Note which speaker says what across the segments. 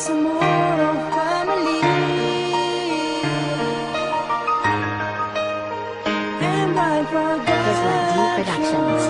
Speaker 1: some more of family and my
Speaker 2: Productions.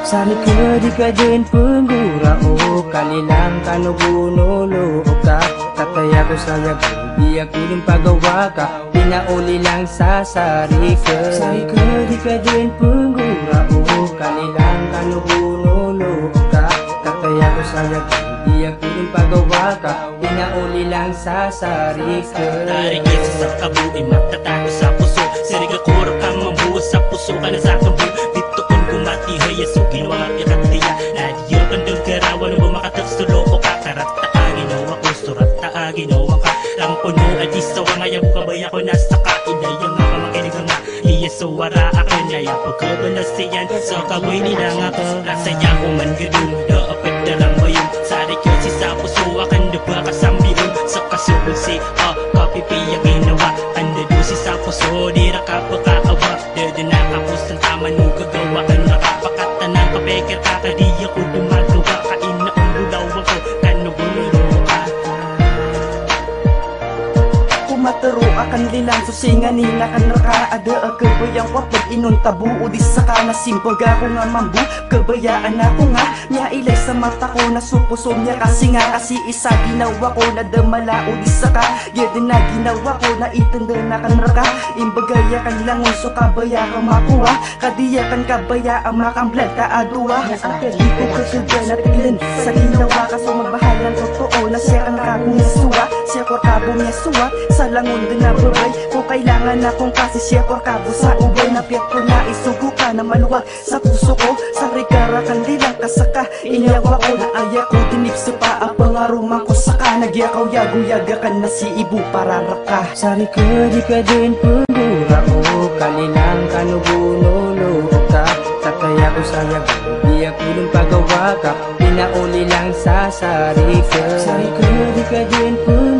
Speaker 3: Sari ka di ka din penggura o kalilang kanugunulo ka kataya ko sayag di ako din pagawa ka pinauli lang sa sari ka. Sari ka di ka din penggura o kalilang kanugunulo ka kataya ko sayag di ako din pagawa ka pinauli lang sa sari ka.
Speaker 4: Tarik kayo sa kabuin matatago sa puso siriga kura kang mabuo sa puso ka na sa kambu ditoon kumatihay so ginawa iratiya nadiyo kandang karawan mo makatagsulo o kakarataagin o ako surataagin o ka lang puno at isawa ngayon kabaya ko nasa kainay yung mga makinig nga iya suwara akin na yung pagkabalas siyan so kaboy nila nga ko nasaya ko man gadun daapit na lang mo yung sari ko si sa puso akan diba kasambiyon sa kasubog si kapipiya ginawa anda do si sa puso di rakapakaawa dede nakapos ng tama nung gagawa ka nakapakata ng kapekir kakadi ako dumagawa kain na ang bulaw ako kanugulo ka
Speaker 5: kumataro akan lilang susingan nila kan rakaada kabayang wapag inon tabu o di saka na simbaga ko nga mambu kabayaan ako nga niya ilay sa mata ko na supuso niya kasi nga kasi isa ginawa ko na damala o di saka yun na ginawa ko na itanda na kan raka imbagaya kan langon so kabaya ka makuha kadiya kan kabaya ang makamblad ka aduwa di ko kasudya na tigilan sa ginawa ka so magbahalan totoo na siya ang kakong suwa siya ko kabong niya suwa sa langon din na babay kung kailangan akong kasi siya ko kabo sa ubay na piyak ko na isugo ka na maluwag sa puso ko sa rigara kan lilang kasaka inyawa ko na aya ko dinip sa paa pangaruman ko saka nagyakaw yago-yaga kan na si ibu para raka.
Speaker 3: Sari ka di ka din penggura o kalilang kanugunulo ka kataya ko sayag di ako din pagawa ka pinauli lang sa sari ka. Sari ka di ka din penggura